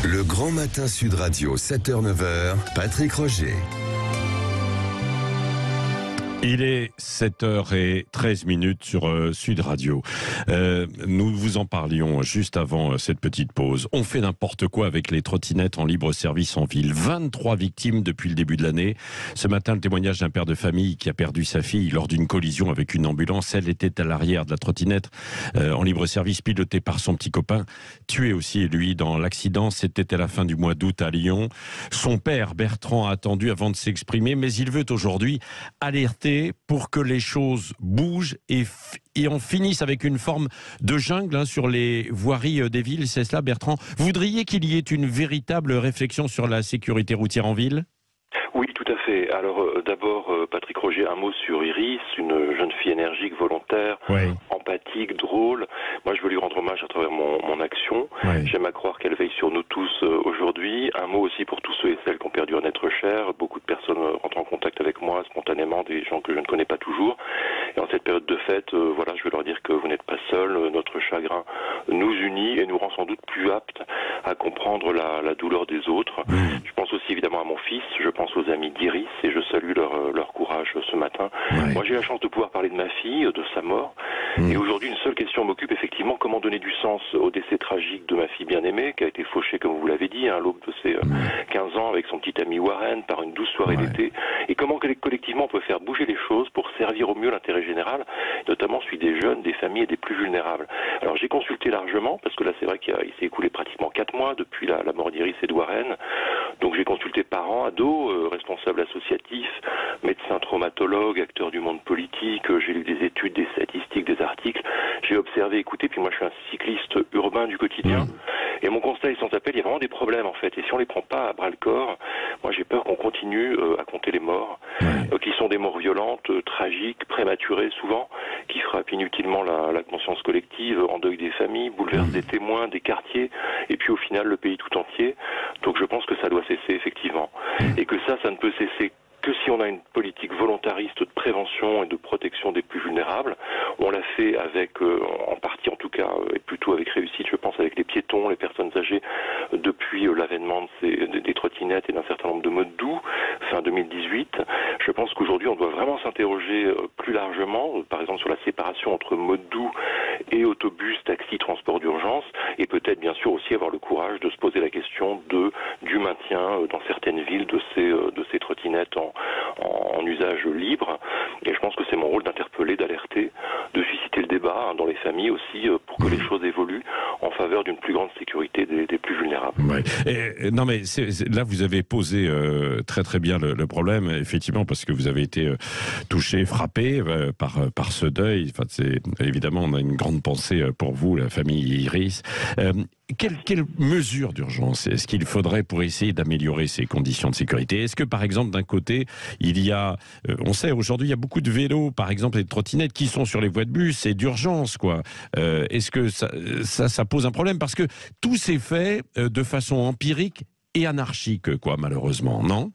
Le Grand Matin Sud Radio, 7h-9h, Patrick Roger. Il est 7h13 sur Sud Radio. Nous vous en parlions juste avant cette petite pause. On fait n'importe quoi avec les trottinettes en libre service en ville. 23 victimes depuis le début de l'année. Ce matin, le témoignage d'un père de famille qui a perdu sa fille lors d'une collision avec une ambulance. Elle était à l'arrière de la trottinette en libre service pilotée par son petit copain. Tué aussi, lui, dans l'accident. C'était à la fin du mois d'août à Lyon. Son père, Bertrand, a attendu avant de s'exprimer, mais il veut aujourd'hui alerter pour que les choses bougent et on finisse avec une forme de jungle sur les voiries des villes. C'est cela, Bertrand? Vous voudriez qu'il y ait une véritable réflexion sur la sécurité routière en ville? Oui, tout à fait. Alors d'abord, Patrick Roger, un mot sur Iris, une jeune fille énergique, volontaire, empathique, drôle. Moi, je veux lui rendre hommage à travers mon action. J'aime à croire qu'elle veille sur nous tous aujourd'hui. Un mot aussi pour tous ceux et celles qui ont perdu un être cher. Beaucoup de personnes rentrent en contact avec moi spontanément, des gens que je ne connais pas toujours. Et en cette période de fête, voilà, je veux leur dire que vous n'êtes pas seuls. Notre chagrin nous unit et nous rend sans doute plus aptes à comprendre la douleur des autres. Je pense aussi évidemment à mon fils, je pense aux amis d'Iris et je salue leur courage ce matin. Moi, j'ai la chance de pouvoir parler de ma fille, de sa mort. Et aujourd'hui, une seule question m'occupe effectivement: comment donner du sens au décès tragique de ma fille bien-aimée, qui a été fauchée, comme vous l'avez dit, à l'aube de ses 15 ans avec son petit ami Warren par une douce soirée d'été. Et comment collectivement on peut faire bouger les choses pour servir au mieux l'intérêt général, notamment celui des jeunes, des familles et des plus vulnérables. Alors j'ai consulté largement, parce que là c'est vrai qu'il s'est écoulé pratiquement 4 mois depuis la mort d'Iris et de Warren. Donc j'ai consulté parents, ados, responsables associatifs, médecins traumatologues, acteurs du monde politique. J'ai lu des études, des statistiques, des articles. J'ai observé, écouté, puis moi je suis un cycliste urbain du quotidien. Et mon constat est sans appel, il y a vraiment des problèmes en fait. Et si on les prend pas à bras le corps, moi j'ai peur qu'on continue à compter les morts, qui sont des morts violentes, tragiques, prématurées souvent, qui frappent inutilement la conscience collective, endeuillent des familles, bouleversent des témoins, des quartiers, et puis au final le pays tout entier. Donc je pense que ça doit cesser effectivement. Et que ça ne peut cesser que si on a une politique volontariste de prévention et de protection des plus vulnérables. On l'a fait avec, en partie en tout cas, et plutôt avec réussite, je pense, avec les piétons, les personnes âgées, depuis l'avènement des trottinettes et d'un certain nombre de modes doux, fin 2018. Je pense qu'aujourd'hui, on doit vraiment s'interroger plus largement, par exemple sur la séparation entre modes doux et autobus, taxi, transport d'urgence, et peut-être bien sûr aussi avoir le courage de se poser la question du maintien dans certaines villes de ces trottinettes en usage libre. Et je pense que c'est mon rôle d'interpeller, d'alerter, de susciter le débat dans les familles aussi, pour que les choses évoluent en faveur d'une plus grande sécurité des plus vulnérables. Non mais là vous avez posé très très bien le problème, effectivement, parce que vous avez été touché, frappé par ce deuil. Enfin, évidemment, on a une grande pensée pour vous, la famille Iris. Quelles mesures d'urgence est-ce qu'il faudrait pour essayer d'améliorer ces conditions de sécurité? Est-ce que, par exemple, d'un côté, il y a, on sait aujourd'hui, il y a beaucoup de vélos, par exemple, et de trottinettes qui sont sur les voies de bus, c'est d'urgence, quoi. Est-ce que ça pose un problème? Parce que tout s'est fait de façon empirique et anarchique, quoi, malheureusement, non?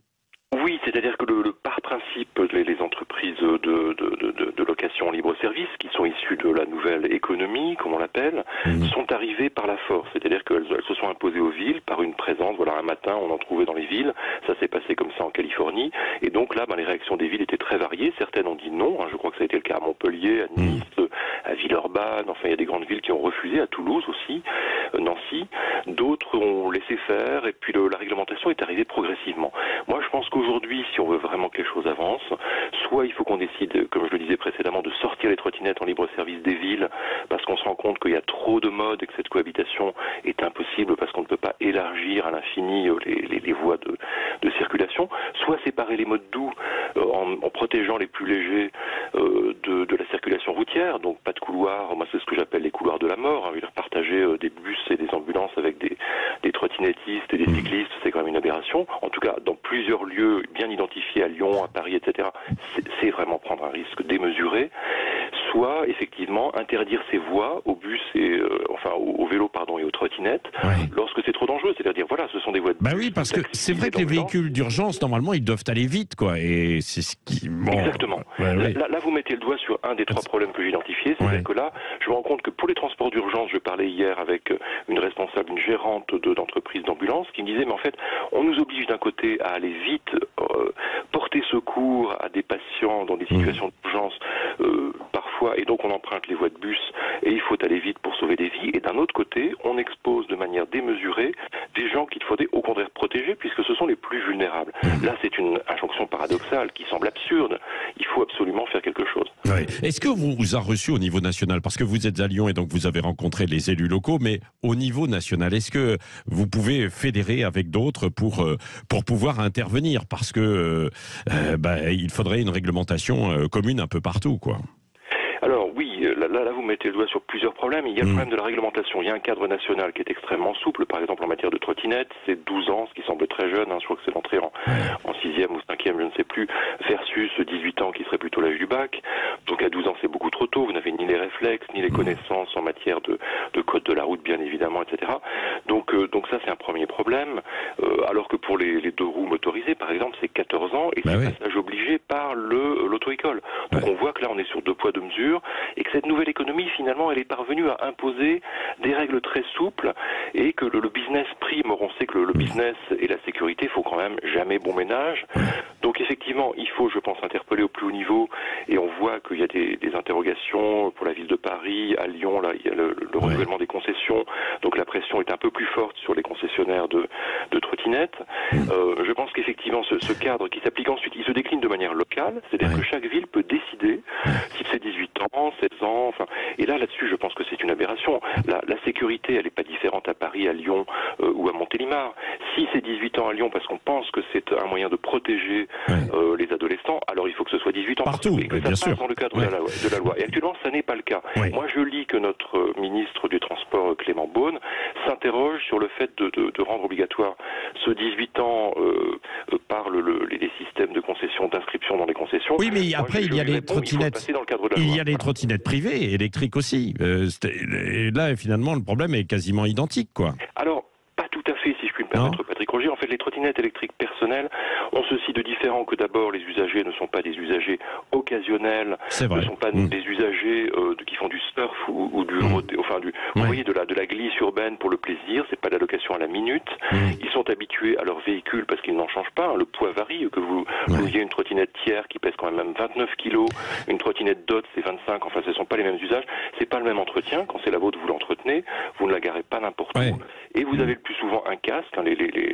Oui, c'est-à-dire que par principe, les entreprises de location libre-service, qui sont issues de la nouvelle économie, comme on l'appelle, sont arrivées par la force. C'est-à-dire qu'elles se sont imposées aux villes par une présence. Voilà, un matin, on en trouvait dans les villes. Ça s'est passé comme ça en Californie. Et donc là, les réactions des villes étaient très variées. Certaines ont dit non. Je crois que ça a été le cas à Montpellier, à Nice, à Villeurbanne. Enfin, il y a des grandes villes qui ont refusé, à Toulouse aussi, Nancy. D'autres ont laissé faire. Et puis la réglementation est arrivée progressivement. Moi, je pense qu'aujourd'hui, si on veut vraiment que les choses avancent, soit il faut qu'on décide, comme je le disais précédemment, de sortir les trottinettes en libre service des villes, parce qu'on se rend compte qu'il y a trop de modes et que cette cohabitation est impossible parce qu'on ne peut pas élargir à l'infini les voies de circulation, soit séparer les modes doux en protégeant les plus légers de la circulation routière, donc pas de couloirs. Moi c'est ce que j'appelle les couloirs de la mort, partager des bus et des ambulances avec des trottinettistes et des cyclistes, c'est quand même une aberration. En tout cas, dans plusieurs lieux bien identifiés à Lyon, à Paris, etc., c'est vraiment prendre un risque démesuré. Soit effectivement interdire ces voies aux bus et aux vélos et aux trottinettes lorsque c'est trop dangereux, c'est-à-dire C'est-à-dire, voilà, ce sont des voies de bus. Oui, parce que c'est vrai que les véhicules d'urgence, normalement, ils doivent aller vite, quoi. Et c'est ce qui... Bon, exactement. Là, vous mettez le doigt sur un des 3 problèmes que j'ai identifiés. C'est-à-dire que là, je me rends compte que pour les transports d'urgence, je parlais hier avec une responsable, une gérante d'entreprise d'ambulance, qui me disait, mais en fait, on nous oblige d'un côté à aller vite, porter secours à des patients dans des situations d'urgence, parfois, et donc on emprunte les voies de bus, et il faut aller vite pour sauver des vies. Et d'un autre côté, on expose de manière démesurée des gens qu'il faudrait au contraire protéger, puisque ce sont les plus vulnérables. Là, c'est une injonction paradoxale qui semble absurde. Il faut absolument faire quelque chose. Est-ce que vous a reçu au niveau national, parce que vous êtes à Lyon et donc vous avez rencontré les élus locaux, mais au niveau national, est-ce que vous pouvez fédérer avec d'autres pour pouvoir intervenir, parce que il faudrait une réglementation commune un peu partout, quoi. Alors oui, là vous mettez le doigt sur plusieurs problèmes. Il y a le problème de la réglementation. Il y a un cadre national qui est extrêmement souple. Par exemple, en matière de trottinette, c'est 12 ans, ce qui semble très jeune. Je crois que c'est l'entrée en 6e ou 5e, je ne sais plus, versus 18 ans qui serait plutôt l'âge du bac. Donc à 12 ans, c'est beaucoup trop tôt. Vous n'avez ni les réflexes, ni les connaissances en matière de code de la route, bien évidemment, etc. Donc ça, c'est un premier problème. Alors que pour les 2 roues motorisées, par exemple, c'est 14 ans et c'est passage obligé par l'auto-école. Donc on voit que là, on est sur 2 poids 2 mesures et que cette nouvelle économie, finalement, elle est parvenue à imposer des règles très souples et que le business prime. Or, on sait que le business et la sécurité font quand même jamais bon ménage. Donc, effectivement, il faut, je pense, interpeller au plus haut niveau et on voit qu'il y a des interrogations pour la ville de Paris, à Lyon, là, il y a le renouvellement des concessions. Donc, la pression est un peu plus forte sur les concessionnaires de trottinettes. Je pense qu'effectivement, ce cadre qui s'applique ensuite, il se décline de manière locale, c'est-à-dire que chaque ville peut décider si c'est 18 ans, 16 ans, enfin, et là-dessus, je pense que c'est une aberration. La sécurité, elle n'est pas différente à Paris, à Lyon ou à Montélimar. Si c'est 18 ans à Lyon, parce qu'on pense que c'est un moyen de protéger les adolescents, alors il faut que ce soit 18 ans partout, et que ça passe dans le cadre de la loi. Et actuellement, ça n'est pas le cas. Moi, je lis que notre ministre du Transport, Clément Beaune, s'interroge sur le fait de rendre obligatoire ce 18 ans par les systèmes de concession, d'inscription dans les concessions. Oui, mais après, il y a les trottinettes. Il y a les trottinettes privées, électriques aussi. Et là, finalement, le problème est quasiment identique, quoi. Alors, pas tout à fait, si je puis me permettre, Patrick Roger. En fait, les trottinettes électriques personnelles ont ceci de différent que d'abord, les usagers ne sont pas des usagers occasionnels, ne sont pas des usagers qui font du surf ou du vous voyez, de la glisse urbaine pour le plaisir. C'est pas de la location à la minute. Ils sont habitués à leur véhicule parce qu'ils n'en changent pas. Le poids varie. Que vous ayez une trottinette tiers qui pèse quand même 29 kilos, une trottinette DOT c'est 25. Enfin, ce ne sont pas les mêmes usages. C'est pas le même entretien. Quand c'est la vôtre, vous l'entretenez. Vous ne la garez pas n'importe où. Et vous avez le plus souvent un casque.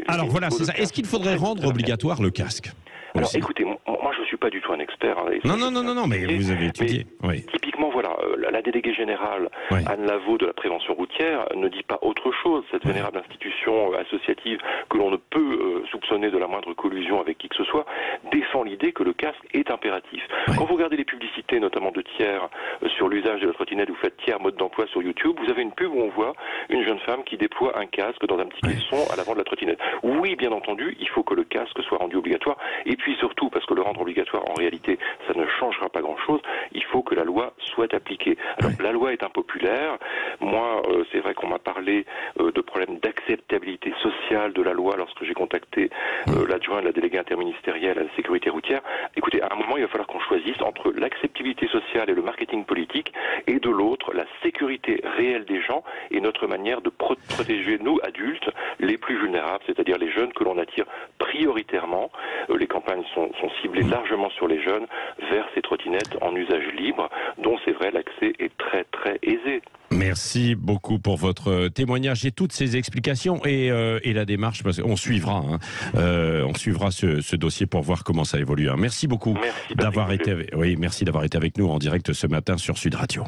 Alors voilà, c'est ça. Est-ce qu'il faudrait rendre obligatoire le casque ? Alors écoutez, moi je ne suis pas du tout un expert. Non, mais vous avez étudié. Typiquement, voilà, la déléguée générale Anne Lavaux de la prévention routière ne dit pas autre chose. Cette vénérable institution associative que l'on ne peut soupçonner de la moindre collusion avec qui que ce soit, défend l'idée que le casque est impératif. Quand vous regardez les publicités, notamment de Thiers, sur l'usage de la trottinette, vous faites Thiers mode d'emploi sur YouTube, vous avez une pub où on voit une jeune femme qui déploie un casque dans un petit caisson à l'avant de la trottinette. Oui, bien entendu, il faut que le casque soit rendu obligatoire. Et puis surtout, parce que le rendre obligatoire, en réalité, ça ne changera pas grand-chose, il faut que la loi soit appliquée. Alors, la loi est impopulaire. Moi, c'est vrai qu'on m'a parlé de problèmes d'acceptabilité sociale de la loi lorsque j'ai contacté l'adjoint de la déléguée interministérielle à la sécurité routière. Écoutez, à un moment, il va falloir qu'on choisisse entre l'acceptabilité sociale et le marketing politique, et de l'autre, la sécurité réelle des gens et notre manière de protéger, nous, adultes, les plus vulnérables, c'est-à-dire les jeunes que l'on attire prioritairement. Les campagnes sont ciblées largement sur les jeunes vers ces trottinettes en usage libre, dont c'est vrai l'accès est très très aisé. Merci beaucoup pour votre témoignage et toutes ces explications et la démarche, parce qu'on suivra, on suivra ce dossier pour voir comment ça évolue. Merci beaucoup d'avoir été avec nous en direct ce matin sur Sud Radio.